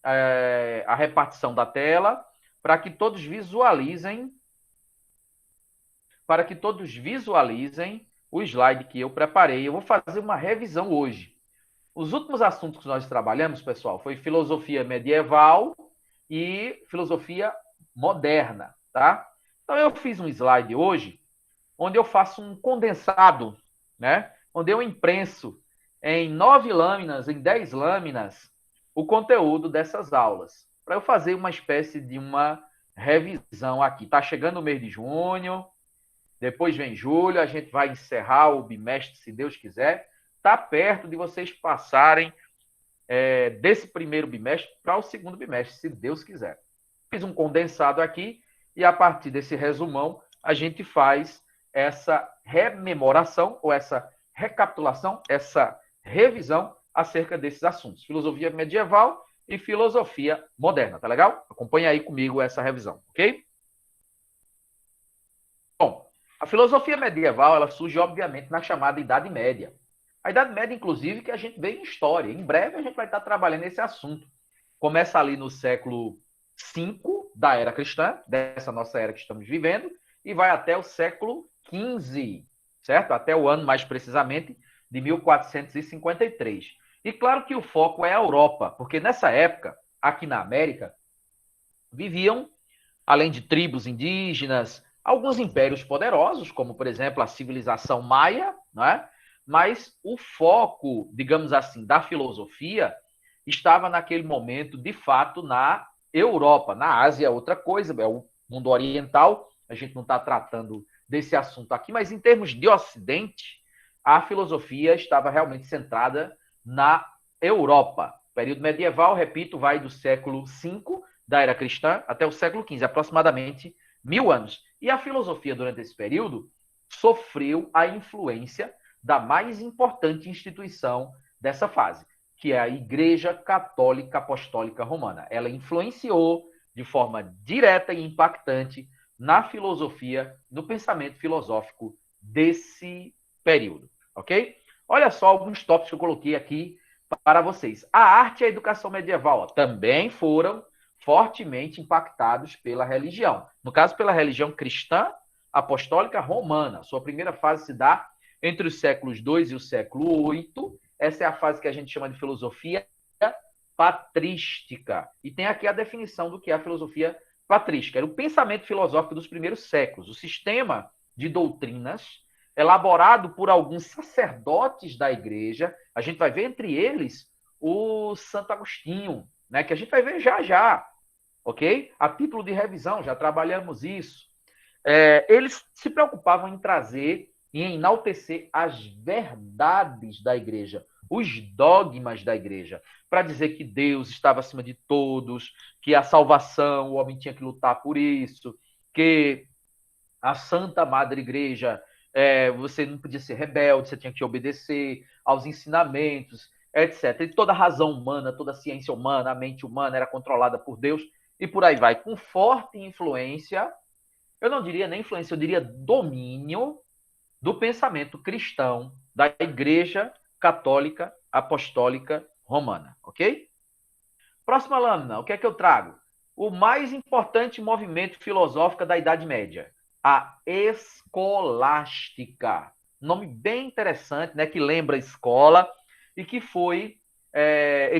a repartição da tela para que todos visualizem, o slide que eu preparei. Eu vou fazer uma revisão hoje. Os últimos assuntos que nós trabalhamos, pessoal, foi filosofia medieval e filosofia moderna, tá? Então eu fiz um slide hoje onde eu faço um condensado, né? Onde eu imprenso em 9 lâminas, em 10 lâminas, o conteúdo dessas aulas, para eu fazer uma espécie de uma revisão aqui. Tá chegando o mês de junho, depois vem julho, a gente vai encerrar o bimestre, se Deus quiser. Tá perto de vocês passarem desse primeiro bimestre para o segundo bimestre, se Deus quiser. Fiz um condensado aqui e a partir desse resumão a gente faz essa rememoração ou essa recapitulação, essa revisão acerca desses assuntos. Filosofia medieval e filosofia moderna, tá legal? Acompanha aí comigo essa revisão, ok? Bom, a filosofia medieval ela surge obviamente na chamada Idade Média. A Idade Média, inclusive, que a gente vê em história. Em breve a gente vai estar trabalhando esse assunto. Começa ali no século V da era cristã, dessa nossa era que estamos vivendo, e vai até o século XV, certo? Até o ano, mais precisamente, de 1453. E claro que o foco é a Europa, porque nessa época, aqui na América, viviam, além de tribos indígenas, alguns impérios poderosos, como, por exemplo, a civilização maia, não é? Mas o foco, digamos assim, da filosofia estava naquele momento, de fato, na Europa. Na Ásia é outra coisa, é o mundo oriental, a gente não está tratando desse assunto aqui, mas em termos de Ocidente, a filosofia estava realmente centrada na Europa. O período medieval, repito, vai do século V da era cristã até o século XV, aproximadamente 1000 anos. E a filosofia, durante esse período, sofreu a influência da mais importante instituição dessa fase, que é a Igreja Católica Apostólica Romana. Ela influenciou de forma direta e impactante na filosofia, no pensamento filosófico desse período, ok? Olha só alguns tópicos que eu coloquei aqui para vocês. A arte e a educação medieval ó, também foram fortemente impactados pela religião. No caso, pela religião cristã apostólica romana. Sua primeira fase se dá entre os séculos II e o século VIII. Essa é a fase que a gente chama de filosofia patrística. E tem aqui a definição do que é a filosofia patrística. Era o pensamento filosófico dos primeiros séculos, o sistema de doutrinas elaborado por alguns sacerdotes da igreja. A gente vai ver entre eles o Santo Agostinho, né, que a gente vai ver já já, ok? A título de revisão, já trabalhamos isso. Eles se preocupavam em trazer e em enaltecer as verdades da igreja, os dogmas da igreja, para dizer que Deus estava acima de todos, que a salvação, o homem tinha que lutar por isso, que a Santa Madre Igreja, você não podia ser rebelde, você tinha que obedecer aos ensinamentos, etc. E toda a razão humana, toda a ciência humana, a mente humana era controlada por Deus, e por aí vai, com forte influência, eu não diria nem influência, eu diria domínio do pensamento cristão da Igreja Católica Apostólica Romana, ok? Próxima lâmina, o que é que eu trago? O mais importante movimento filosófico da Idade Média, a escolástica. Nome bem interessante, né, que lembra a escola e que foi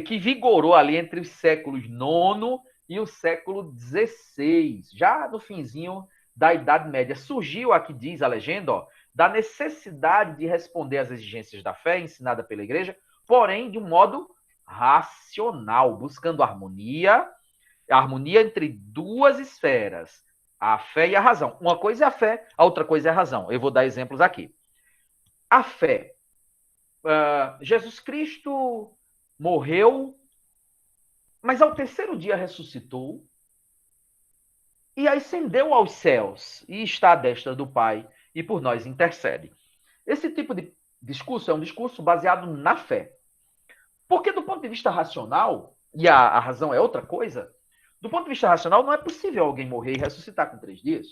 que vigorou ali entre os séculos IX e o século XVI, já no finzinho da Idade Média. Surgiu, aqui diz a legenda, ó, da necessidade de responder às exigências da fé ensinada pela igreja, porém de um modo racional, buscando a harmonia entre duas esferas, a fé e a razão. Uma coisa é a fé, a outra coisa é a razão. Eu vou dar exemplos aqui. A fé. Jesus Cristo morreu, mas ao terceiro dia ressuscitou e ascendeu aos céus e está à destra do Pai e por nós intercede. Esse tipo de discurso é um discurso baseado na fé. Porque do ponto de vista racional, e a razão é outra coisa, do ponto de vista racional não é possível alguém morrer e ressuscitar com 3 dias,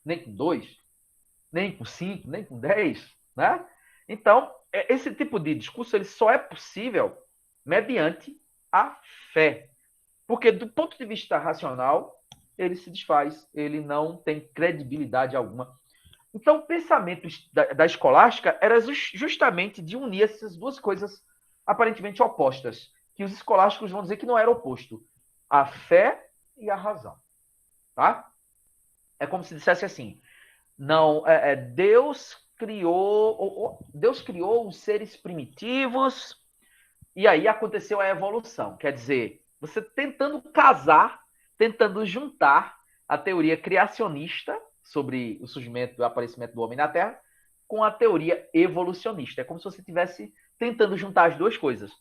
nem com 2, nem com 5, nem com 10, né? Então, esse tipo de discurso ele só é possível mediante a fé. Porque, do ponto de vista racional, ele se desfaz, ele não tem credibilidade alguma. Então, o pensamento da escolástica era justamente de unir essas duas coisas aparentemente opostas, que os escolásticos vão dizer que não era oposto, a fé e a razão. Tá? É como se dissesse assim, não, Deus criou os seres primitivos e aí aconteceu a evolução. Quer dizer, você tentando casar, tentando juntar a teoria criacionista sobre o surgimento e o aparecimento do homem na Terra com a teoria evolucionista. É como se você estivesse tentando juntar as duas coisas.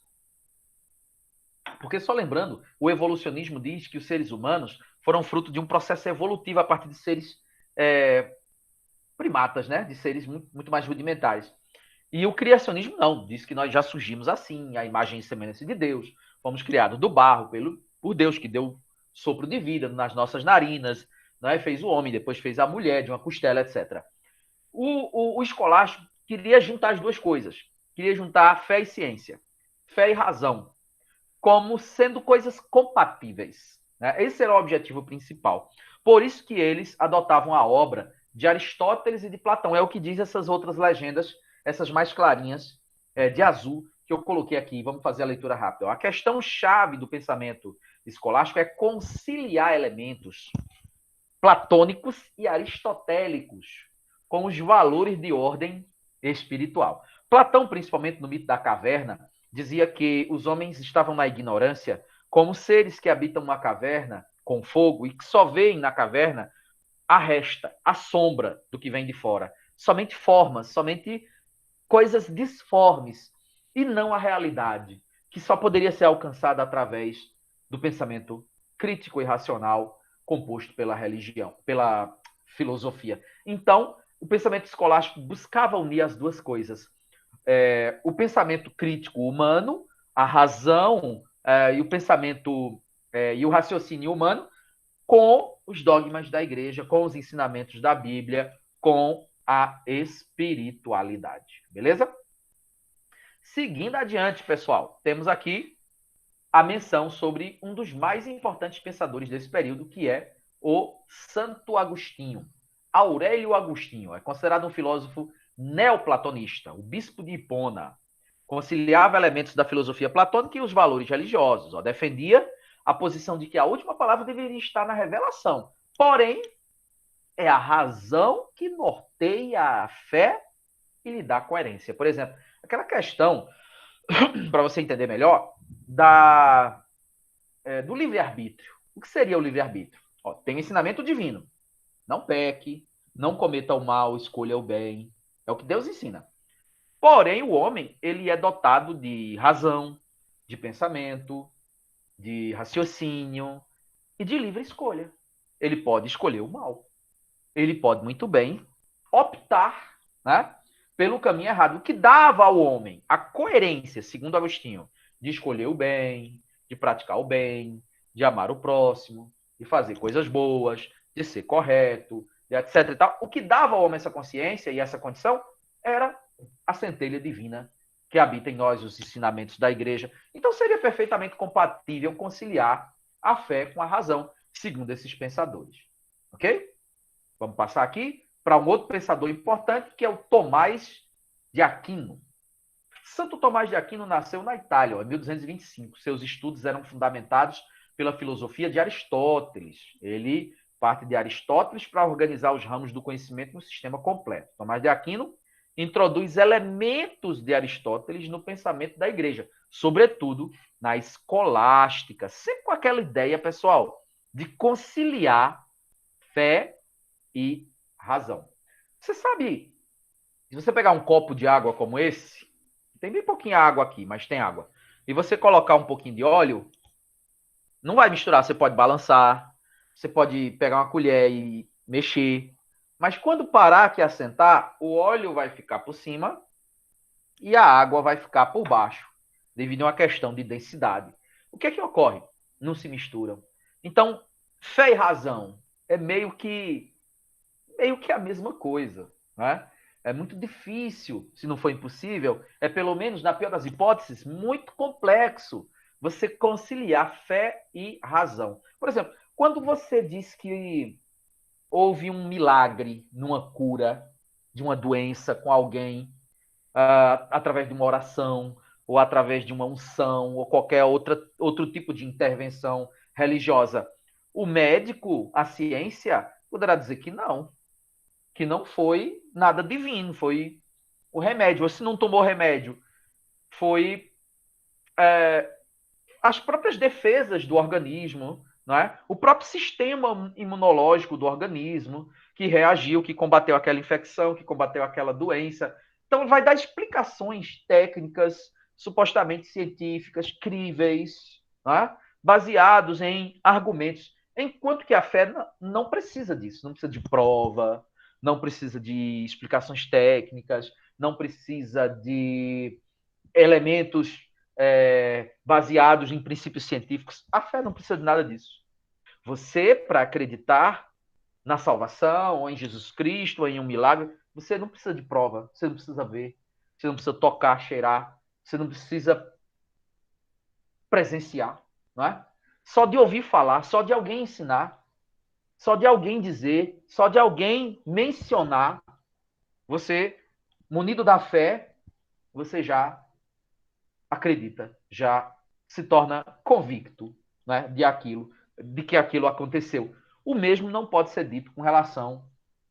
Porque, só lembrando, o evolucionismo diz que os seres humanos foram fruto de um processo evolutivo a partir de seres primatas, né? De seres muito mais rudimentares. E o criacionismo não, diz que nós já surgimos assim, a imagem e semelhança de Deus, fomos criados do barro por Deus, que deu sopro de vida nas nossas narinas, né? Fez o homem, depois fez a mulher de uma costela, etc. O escolástico queria juntar as duas coisas, queria juntar fé e ciência, fé e razão, como sendo coisas compatíveis. Né? Esse era o objetivo principal. Por isso que eles adotavam a obra de Aristóteles e de Platão. É o que diz essas outras legendas, essas mais clarinhas, de azul, que eu coloquei aqui. Vamos fazer a leitura rápida. A questão-chave do pensamento escolástico é conciliar elementos platônicos e aristotélicos com os valores de ordem espiritual. Platão, principalmente no mito da caverna, dizia que os homens estavam na ignorância como seres que habitam uma caverna com fogo e que só veem na caverna a resta, a sombra do que vem de fora. Somente formas, somente coisas disformes e não a realidade, que só poderia ser alcançada através do pensamento crítico e racional composto pela religião, pela filosofia. Então, o pensamento escolástico buscava unir as duas coisas. O pensamento crítico humano, a razão e o pensamento e o raciocínio humano com os dogmas da igreja, com os ensinamentos da Bíblia, com a espiritualidade. Beleza? Seguindo adiante, pessoal, temos aqui a menção sobre um dos mais importantes pensadores desse período, que é o Santo Agostinho. Aurélio Agostinho é considerado um filósofo neoplatonista, o bispo de Hipona. Conciliava elementos da filosofia platônica e os valores religiosos. Defendia a posição de que a última palavra deveria estar na revelação. Porém, é a razão que norteia a fé e lhe dá coerência. Por exemplo, aquela questão, para você entender melhor, do livre-arbítrio. O que seria o livre-arbítrio? Tem o ensinamento divino. Não peque, não cometa o mal, escolha o bem. É o que Deus ensina. Porém, o homem, ele é dotado de razão, de pensamento, de raciocínio e de livre escolha. Ele pode escolher o mal. Ele pode muito bem optar, né, pelo caminho errado, o que dava ao homem a coerência, segundo Agostinho, de escolher o bem, de praticar o bem, de amar o próximo, de fazer coisas boas, de ser correto, etc. E tal. O que dava ao homem essa consciência e essa condição era a centelha divina que habita em nós, os ensinamentos da igreja. Então seria perfeitamente compatível conciliar a fé com a razão, segundo esses pensadores. Ok? Vamos passar aqui para um outro pensador importante, que é o Tomás de Aquino. Santo Tomás de Aquino nasceu na Itália, em 1225. Seus estudos eram fundamentados pela filosofia de Aristóteles. Ele parte de Aristóteles para organizar os ramos do conhecimento no sistema completo. Tomás de Aquino introduz elementos de Aristóteles no pensamento da igreja, sobretudo na escolástica, sempre com aquela ideia, pessoal, de conciliar fé e razão. Você sabe, se você pegar um copo de água como esse, tem bem pouquinha água aqui, mas tem água, e você colocar um pouquinho de óleo, não vai misturar, você pode balançar, você pode pegar uma colher e mexer, mas quando parar que assentar, o óleo vai ficar por cima e a água vai ficar por baixo, devido a uma questão de densidade. O que é que ocorre? Não se misturam. Então, fé e razão é meio que a mesma coisa, né? É muito difícil, se não for impossível, é pelo menos, na pior das hipóteses, muito complexo você conciliar fé e razão. Por exemplo, quando você diz que houve um milagre numa cura de uma doença com alguém, através de uma oração, ou através de uma unção, ou qualquer outro tipo de intervenção religiosa, o médico, a ciência, poderá dizer que não foi nada divino, foi o remédio. Ou se não tomou remédio, foi as próprias defesas do organismo, não é? O próprio sistema imunológico do organismo que reagiu, que combateu aquela infecção, que combateu aquela doença. Então, vai dar explicações técnicas, supostamente científicas, críveis, não é? Baseados em argumentos, enquanto que a fé não precisa disso, não precisa de prova, não precisa de explicações técnicas, não precisa de elementos baseados em princípios científicos. A fé não precisa de nada disso. Você, para acreditar na salvação, ou em Jesus Cristo, ou em um milagre, você não precisa de prova, você não precisa ver, você não precisa tocar, cheirar, você não precisa presenciar, não é? Só de ouvir falar, só de alguém ensinar, só de alguém dizer, só de alguém mencionar, você, munido da fé, você já acredita, já se torna convicto, né, de que aquilo aconteceu. O mesmo não pode ser dito com relação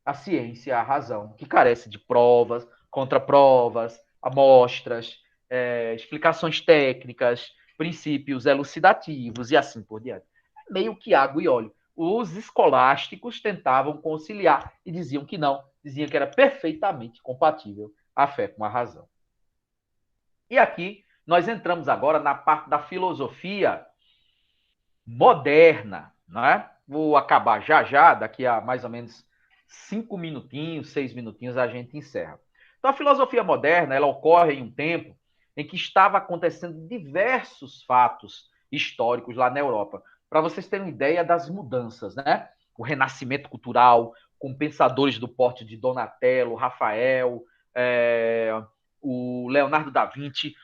à ciência, à razão, que carece de provas, contraprovas, amostras, explicações técnicas, princípios elucidativos e assim por diante. Meio que água e óleo. Os escolásticos tentavam conciliar e diziam que não, diziam que era perfeitamente compatível a fé com a razão. E aqui nós entramos agora na parte da filosofia moderna, não é? Vou acabar já já, daqui a mais ou menos 5 minutinhos, 6 minutinhos a gente encerra. Então a filosofia moderna, ela ocorre em um tempo em que estava acontecendo diversos fatos históricos lá na Europa. Para vocês terem uma ideia das mudanças, né? O renascimento cultural, com pensadores do porte de Donatello, Rafael, o Leonardo da Vinci,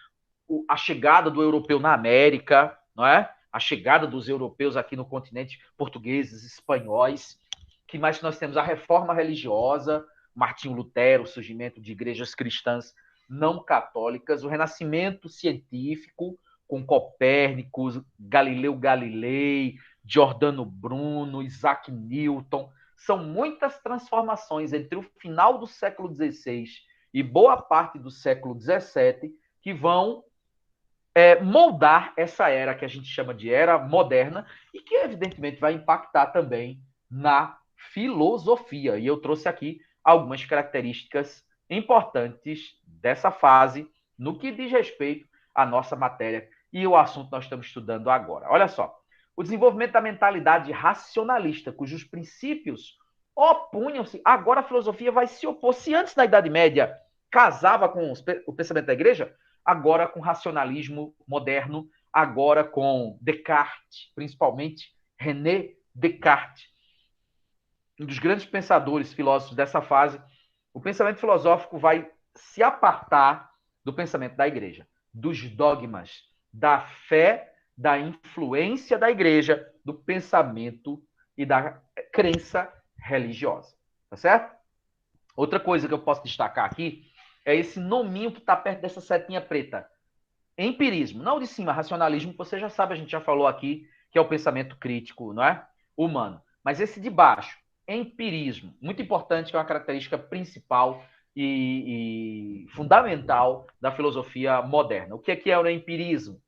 a chegada do europeu na América, não é? A chegada dos europeus aqui no continente, portugueses, espanhóis. Que mais nós temos? A reforma religiosa, Martinho Lutero, o surgimento de igrejas cristãs não católicas, o renascimento científico, com Copérnico, Galileu Galilei, Giordano Bruno, Isaac Newton. São muitas transformações entre o final do século XVI e boa parte do século XVII que vão moldar essa era que a gente chama de era moderna e que, evidentemente, vai impactar também na filosofia. E eu trouxe aqui algumas características importantes dessa fase no que diz respeito à nossa matéria e o assunto que nós estamos estudando agora. Olha só, o desenvolvimento da mentalidade racionalista, cujos princípios opunham-se, agora a filosofia vai se opor. Se antes, na Idade Média, casava com o pensamento da igreja, agora com racionalismo moderno, agora com Descartes, principalmente René Descartes, um dos grandes pensadores, filósofos dessa fase. O pensamento filosófico vai se apartar do pensamento da igreja, dos dogmas, da fé, da influência da igreja, do pensamento e da crença religiosa. Tá certo? Outra coisa que eu posso destacar aqui é esse nominho que está perto dessa setinha preta. Empirismo. Não de cima, racionalismo, você já sabe, a gente já falou aqui, que é o pensamento crítico, não é? Humano. Mas esse de baixo, empirismo. Muito importante, que é uma característica principal e fundamental da filosofia moderna. O que é o empirismo?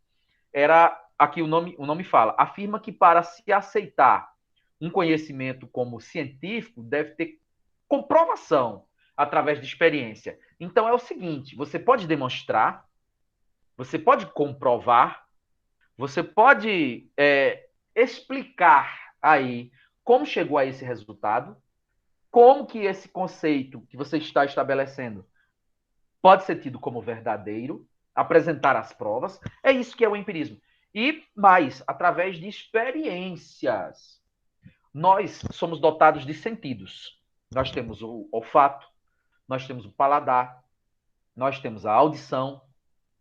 Era, aqui o nome fala, afirma que para se aceitar um conhecimento como científico, deve ter comprovação através de experiência. Então é o seguinte, você pode demonstrar, você pode comprovar, você pode explicar aí como chegou a esse resultado, como que esse conceito que você está estabelecendo pode ser tido como verdadeiro, apresentar as provas. É isso que é o empirismo. E mais, através de experiências. Nós somos dotados de sentidos. Nós temos o olfato, nós temos o paladar, nós temos a audição,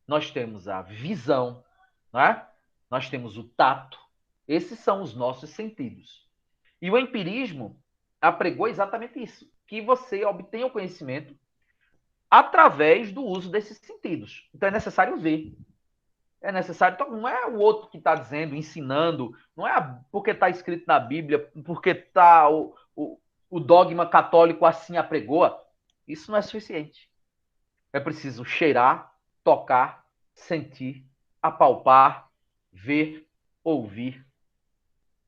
nós temos a visão, não é? nós temos o tato. Esses são os nossos sentidos. E o empirismo apregou exatamente isso, que você obtenha o conhecimento através do uso desses sentidos. Então é necessário ver. É necessário. Então, não é o outro que está dizendo, ensinando, não é porque está escrito na Bíblia, porque tá o dogma católico assim apregoa. Isso não é suficiente. É preciso cheirar, tocar, sentir, apalpar, ver, ouvir.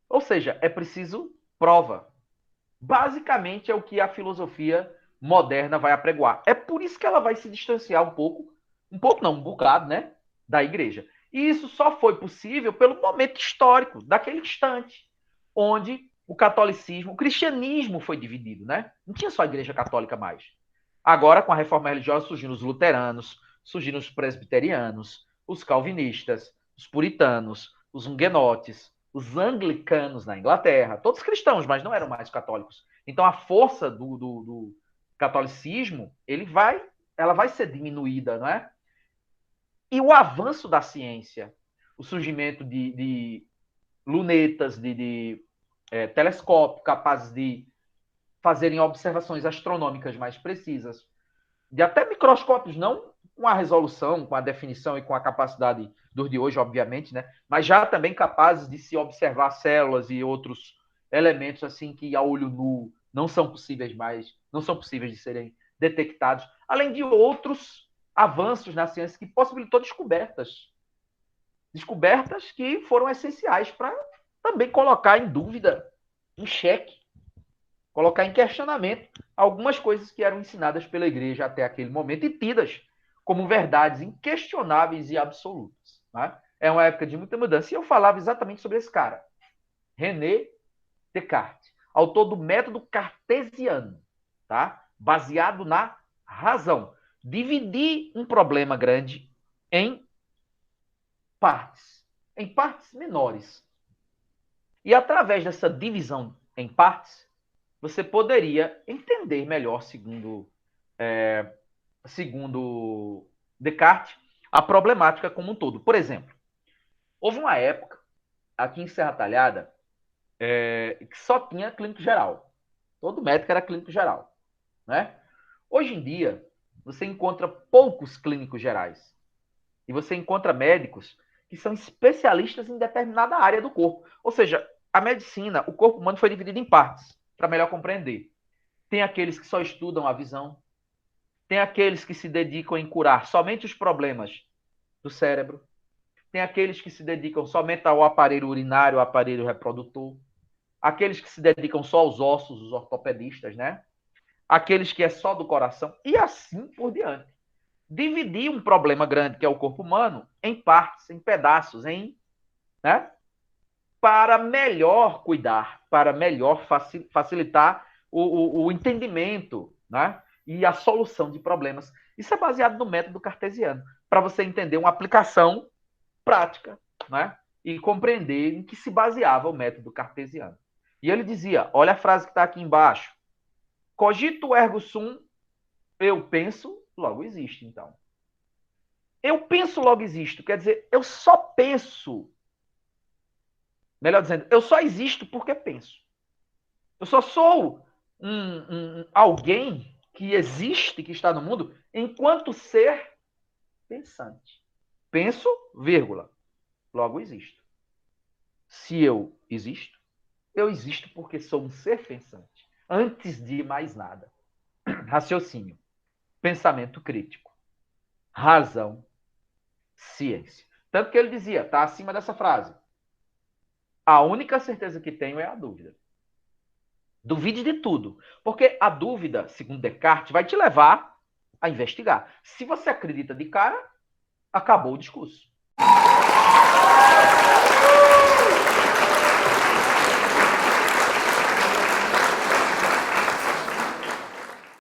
Ou seja, é preciso prova. Basicamente é o que a filosofia moderna vai apregoar. É por isso que ela vai se distanciar um pouco não, um bocado, né, da igreja. E isso só foi possível pelo momento histórico, daquele instante, onde o catolicismo, o cristianismo foi dividido, né? Não tinha só a igreja católica mais. Agora, com a reforma religiosa, surgiram os luteranos, surgiram os presbiterianos, os calvinistas, os puritanos, os huguenotes, os anglicanos na Inglaterra, todos cristãos, mas não eram mais católicos. Então, a força do catolicismo, ela vai ser diminuída, não é? E o avanço da ciência, o surgimento de lunetas, de telescópio capazes de fazerem observações astronômicas mais precisas, de até microscópios, não com a resolução, com a definição e com a capacidade dos de hoje, obviamente, né? Mas já também capazes de se observar células e outros elementos assim que a olho nu não são possíveis mais, não são possíveis de serem detectados, além de outros avanços na ciência que possibilitou descobertas que foram essenciais para também colocar em dúvida, em xeque, colocar em questionamento algumas coisas que eram ensinadas pela igreja até aquele momento e tidas como verdades inquestionáveis e absolutas. Né? É uma época de muita mudança. E eu falava exatamente sobre esse cara, René Descartes, autor do método cartesiano, tá? Baseado na razão. Dividir um problema grande em partes menores. E através dessa divisão em partes, você poderia entender melhor, segundo Descartes, a problemática como um todo. Por exemplo, houve uma época aqui em Serra Talhada que só tinha clínico geral. Todo médico era clínico geral. Né? Hoje em dia, você encontra poucos clínicos gerais. E você encontra médicos que são especialistas em determinada área do corpo. Ou seja, a medicina, o corpo humano foi dividido em partes, para melhor compreender. Tem aqueles que só estudam a visão, tem aqueles que se dedicam em curar somente os problemas do cérebro, tem aqueles que se dedicam somente ao aparelho urinário, ao aparelho reprodutor, aqueles que se dedicam só aos ossos, os ortopedistas, né? Aqueles que é só do coração, e assim por diante. Dividir um problema grande, que é o corpo humano, em partes, em pedaços, né? Para melhor cuidar, para melhor facilitar o entendimento, né? E a solução de problemas. Isso é baseado no método cartesiano, para você entender uma aplicação prática, né? E compreender em que se baseava o método cartesiano. E ele dizia, olha a frase que está aqui embaixo, cogito ergo sum, eu penso, logo existe, então. Eu penso, logo existo, quer dizer, eu só penso, melhor dizendo, eu só existo porque penso. Eu só sou alguém que existe, que está no mundo, enquanto ser pensante. Penso, vírgula, logo existo. Se eu existo porque sou um ser pensante. Antes de mais nada. Raciocínio, pensamento crítico, razão, ciência. Tanto que ele dizia, está acima dessa frase. A única certeza que tenho é a dúvida. Duvide de tudo. Porque a dúvida, segundo Descartes, vai te levar a investigar. Se você acredita de cara, acabou o discurso.